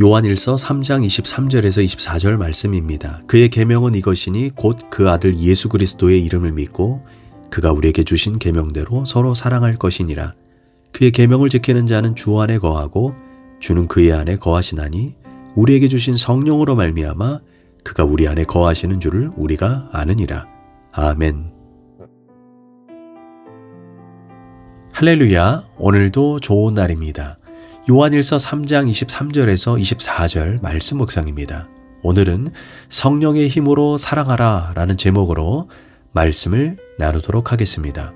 요한일서 3장 23절에서 24절 말씀입니다. 그의 계명은 이것이니 곧 그 아들 예수 그리스도의 이름을 믿고 그가 우리에게 주신 계명대로 서로 사랑할 것이니라. 그의 계명을 지키는 자는 주 안에 거하고 주는 그의 안에 거하시나니 우리에게 주신 성령으로 말미암아 그가 우리 안에 거하시는 줄을 우리가 아느니라. 아멘. 할렐루야. 오늘도 좋은 날입니다. 요한일서 3장 23절에서 24절 말씀 묵상입니다. 오늘은 성령의 힘으로 사랑하라 라는 제목으로 말씀을 나누도록 하겠습니다.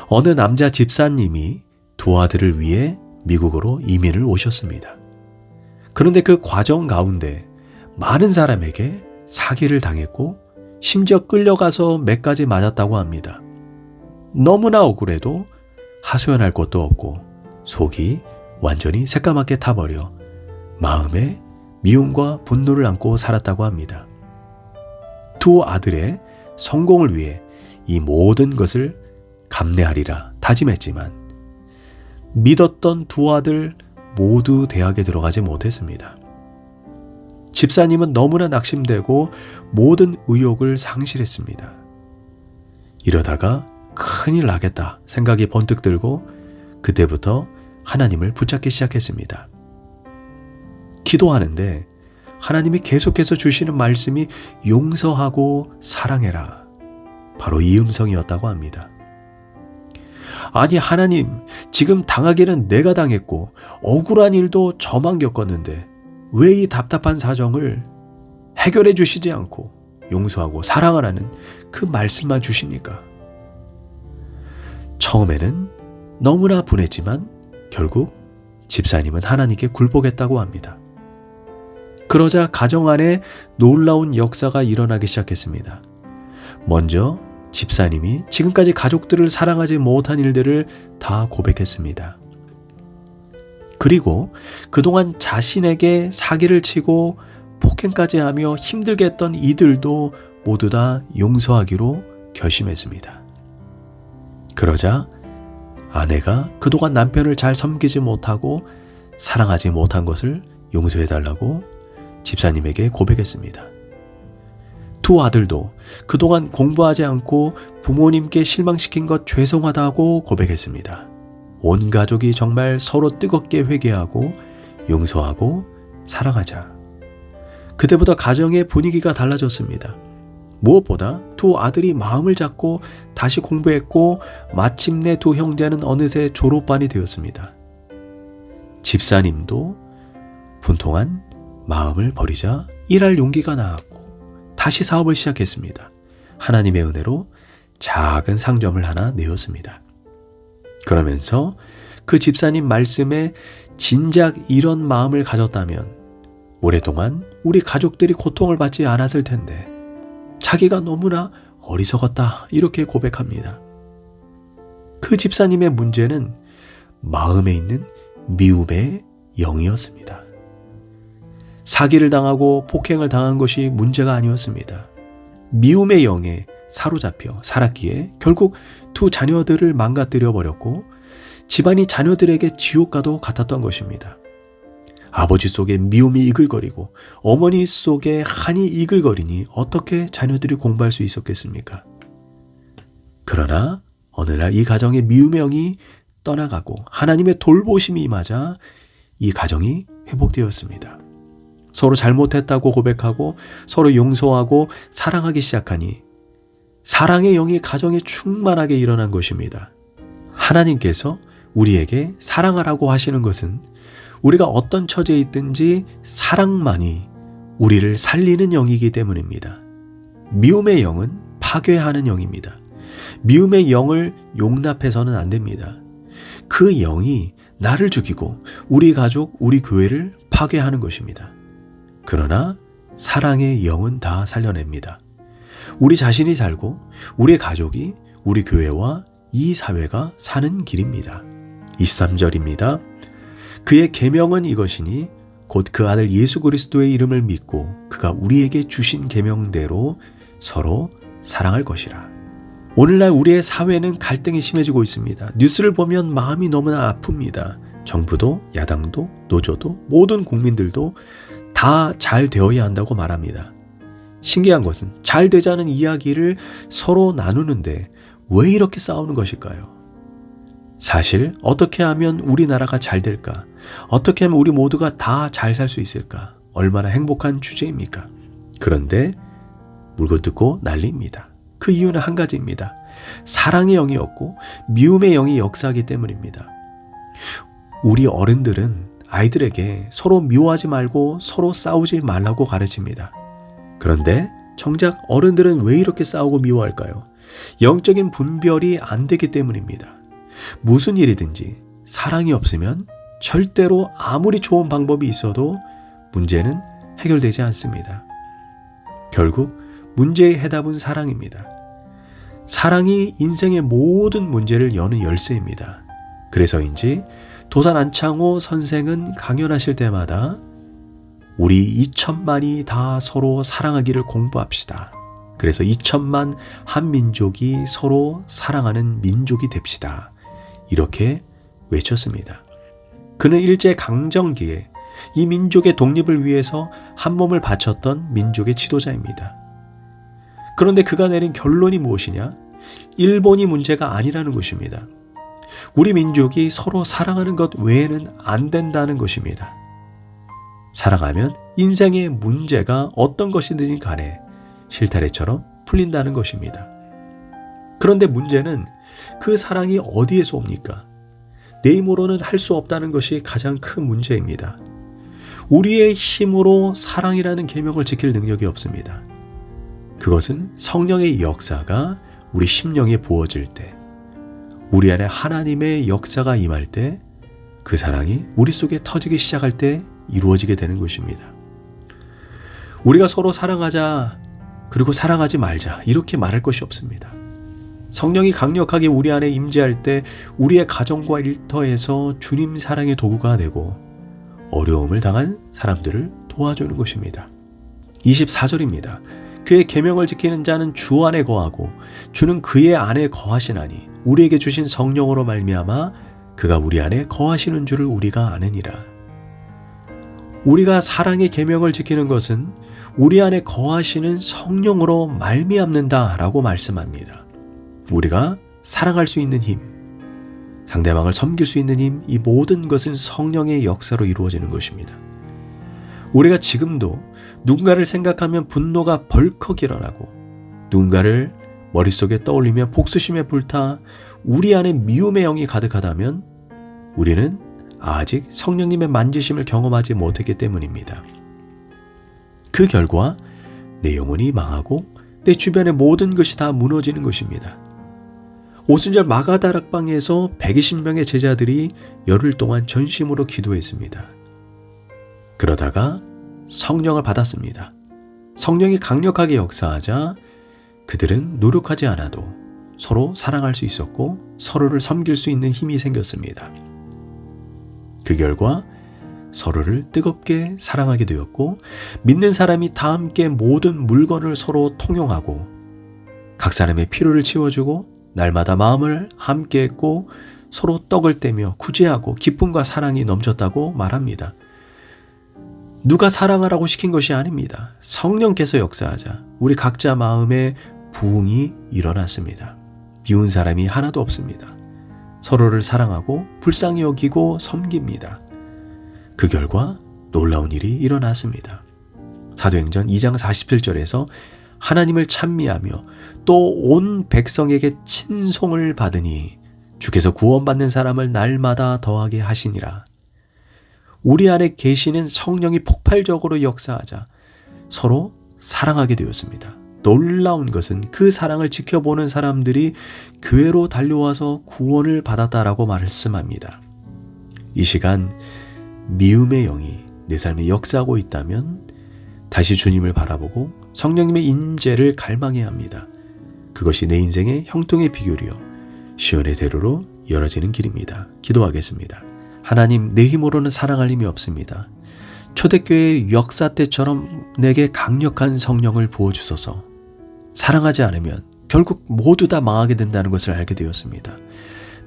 어느 남자 집사님이 두 아들을 위해 미국으로 이민을 오셨습니다. 그런데 그 과정 가운데 많은 사람에게 사기를 당했고 심지어 끌려가서 맥까지 맞았다고 합니다. 너무나 억울해도 하소연할 곳도 없고 속이 완전히 새까맣게 타버려 마음에 미움과 분노를 안고 살았다고 합니다. 두 아들의 성공을 위해 이 모든 것을 감내하리라 다짐했지만 믿었던 두 아들 모두 대학에 들어가지 못했습니다. 집사님은 너무나 낙심되고 모든 의욕을 상실했습니다. 이러다가 큰일 나겠다 생각이 번뜩 들고 그때부터 하나님을 붙잡기 시작했습니다. 기도하는데 하나님이 계속해서 주시는 말씀이 용서하고 사랑해라. 바로 이 음성이었다고 합니다. 아니 하나님, 지금 당하기는 내가 당했고 억울한 일도 저만 겪었는데 왜 이 답답한 사정을 해결해 주시지 않고 용서하고 사랑하라는 그 말씀만 주십니까? 처음에는 너무나 분했지만 결국 집사님은 하나님께 굴복했다고 합니다. 그러자 가정 안에 놀라운 역사가 일어나기 시작했습니다. 먼저 집사님이 지금까지 가족들을 사랑하지 못한 일들을 다 고백했습니다. 그리고 그동안 자신에게 사기를 치고 폭행까지 하며 힘들게 했던 이들도 모두 다 용서하기로 결심했습니다. 그러자 아내가 그동안 남편을 잘 섬기지 못하고 사랑하지 못한 것을 용서해달라고 집사님에게 고백했습니다. 두 아들도 그동안 공부하지 않고 부모님께 실망시킨 것 죄송하다고 고백했습니다. 온 가족이 정말 서로 뜨겁게 회개하고 용서하고 사랑하자. 그때부터 가정의 분위기가 달라졌습니다. 무엇보다 두 아들이 마음을 잡고 다시 공부했고 마침내 두 형제는 어느새 졸업반이 되었습니다. 집사님도 분통한 마음을 버리자 일할 용기가 나왔고 다시 사업을 시작했습니다. 하나님의 은혜로 작은 상점을 하나 내었습니다. 그러면서 그 집사님 말씀에 진작 이런 마음을 가졌다면 오랫동안 우리 가족들이 고통을 받지 않았을 텐데 자기가 너무나 어리석었다 이렇게 고백합니다. 그 집사님의 문제는 마음에 있는 미움의 영이었습니다. 사기를 당하고 폭행을 당한 것이 문제가 아니었습니다. 미움의 영에 사로잡혀 살았기에 결국 두 자녀들을 망가뜨려 버렸고 집안이 자녀들에게 지옥과도 같았던 것입니다. 아버지 속에 미움이 이글거리고 어머니 속에 한이 이글거리니 어떻게 자녀들이 공부할 수 있었겠습니까? 그러나 어느 날 이 가정의 미움의 영이 떠나가고 하나님의 돌보심이 임하자 이 가정이 회복되었습니다. 서로 잘못했다고 고백하고 서로 용서하고 사랑하기 시작하니 사랑의 영이 가정에 충만하게 일어난 것입니다. 하나님께서 우리에게 사랑하라고 하시는 것은 우리가 어떤 처지에 있든지 사랑만이 우리를 살리는 영이기 때문입니다. 미움의 영은 파괴하는 영입니다. 미움의 영을 용납해서는 안 됩니다. 그 영이 나를 죽이고 우리 가족, 우리 교회를 파괴하는 것입니다. 그러나 사랑의 영은 다 살려냅니다. 우리 자신이 살고 우리 가족이 우리 교회와 이 사회가 사는 길입니다. 23절입니다. 그의 계명은 이것이니 곧 그 아들 예수 그리스도의 이름을 믿고 그가 우리에게 주신 계명대로 서로 사랑할 것이라. 오늘날 우리의 사회는 갈등이 심해지고 있습니다. 뉴스를 보면 마음이 너무나 아픕니다. 정부도 야당도 노조도 모든 국민들도 다 잘 되어야 한다고 말합니다. 신기한 것은 잘 되자는 이야기를 서로 나누는데 왜 이렇게 싸우는 것일까요? 사실 어떻게 하면 우리나라가 잘 될까? 어떻게 하면 우리 모두가 다 잘 살 수 있을까? 얼마나 행복한 주제입니까? 그런데 물고 뜯고 난리입니다. 그 이유는 한 가지입니다. 사랑의 영이었고 미움의 영이 역사하기 때문입니다. 우리 어른들은 아이들에게 서로 미워하지 말고 서로 싸우지 말라고 가르칩니다. 그런데 정작 어른들은 왜 이렇게 싸우고 미워할까요? 영적인 분별이 안 되기 때문입니다. 무슨 일이든지 사랑이 없으면 절대로 아무리 좋은 방법이 있어도 문제는 해결되지 않습니다. 결국 문제의 해답은 사랑입니다. 사랑이 인생의 모든 문제를 여는 열쇠입니다. 그래서인지 도산 안창호 선생은 강연하실 때마다 우리 2천만이 다 서로 사랑하기를 공부합시다. 그래서 2천만 한민족이 서로 사랑하는 민족이 됩시다. 이렇게 외쳤습니다. 그는 일제강점기에 이 민족의 독립을 위해서 한 몸을 바쳤던 민족의 지도자입니다. 그런데 그가 내린 결론이 무엇이냐? 일본이 문제가 아니라는 것입니다. 우리 민족이 서로 사랑하는 것 외에는 안 된다는 것입니다. 사랑하면 인생의 문제가 어떤 것이든지 간에 실타래처럼 풀린다는 것입니다. 그런데 문제는 그 사랑이 어디에서 옵니까? 내 힘으로는 할 수 없다는 것이 가장 큰 문제입니다. 우리의 힘으로 사랑이라는 계명을 지킬 능력이 없습니다. 그것은 성령의 역사가 우리 심령에 부어질 때, 우리 안에 하나님의 역사가 임할 때, 그 사랑이 우리 속에 터지기 시작할 때 이루어지게 되는 것입니다. 우리가 서로 사랑하자, 그리고 사랑하지 말자 이렇게 말할 것이 없습니다. 성령이 강력하게 우리 안에 임재할 때 우리의 가정과 일터에서 주님 사랑의 도구가 되고 어려움을 당한 사람들을 도와주는 것입니다. 24절입니다. 그의 계명을 지키는 자는 주 안에 거하고 주는 그의 안에 거하시나니 우리에게 주신 성령으로 말미암아 그가 우리 안에 거하시는 줄을 우리가 아느니라. 우리가 사랑의 계명을 지키는 것은 우리 안에 거하시는 성령으로 말미암는다라고 말씀합니다. 우리가 사랑할 수 있는 힘, 상대방을 섬길 수 있는 힘, 이 모든 것은 성령의 역사로 이루어지는 것입니다. 우리가 지금도 누군가를 생각하면 분노가 벌컥 일어나고 누군가를 머릿속에 떠올리며 복수심에 불타 우리 안에 미움의 영이 가득하다면 우리는 아직 성령님의 만지심을 경험하지 못했기 때문입니다. 그 결과 내 영혼이 망하고 내 주변의 모든 것이 다 무너지는 것입니다. 오순절 마가다락방에서 120명의 제자들이 열흘 동안 전심으로 기도했습니다. 그러다가 성령을 받았습니다. 성령이 강력하게 역사하자 그들은 노력하지 않아도 서로 사랑할 수 있었고 서로를 섬길 수 있는 힘이 생겼습니다. 그 결과 서로를 뜨겁게 사랑하게 되었고 믿는 사람이 다 함께 모든 물건을 서로 통용하고 각 사람의 필요를 채워주고 날마다 마음을 함께 했고 서로 떡을 떼며 구제하고 기쁨과 사랑이 넘쳤다고 말합니다. 누가 사랑하라고 시킨 것이 아닙니다. 성령께서 역사하자 우리 각자 마음에 부흥이 일어났습니다. 미운 사람이 하나도 없습니다. 서로를 사랑하고 불쌍히 여기고 섬깁니다. 그 결과 놀라운 일이 일어났습니다. 사도행전 2장 47절에서 하나님을 찬미하며 또 온 백성에게 친송을 받으니 주께서 구원받는 사람을 날마다 더하게 하시니라. 우리 안에 계시는 성령이 폭발적으로 역사하자 서로 사랑하게 되었습니다. 놀라운 것은 그 사랑을 지켜보는 사람들이 교회로 달려와서 구원을 받았다라고 말씀합니다. 이 시간 미움의 영이 내 삶에 역사하고 있다면 다시 주님을 바라보고 성령님의 인재를 갈망해야 합니다. 그것이 내 인생의 형통의 비결이요 시온의 대로로 열어지는 길입니다. 기도하겠습니다. 하나님, 내 힘으로는 사랑할 힘이 없습니다. 초대교회의 역사 때처럼 내게 강력한 성령을 부어주소서. 사랑하지 않으면 결국 모두 다 망하게 된다는 것을 알게 되었습니다.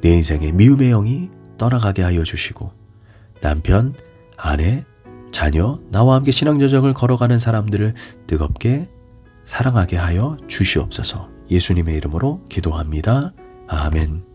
내 인생의 미움의 영이 떠나가게 하여 주시고 남편, 아내, 자녀, 나와 함께 신앙여정을 걸어가는 사람들을 뜨겁게 사랑하게 하여 주시옵소서. 예수님의 이름으로 기도합니다. 아멘.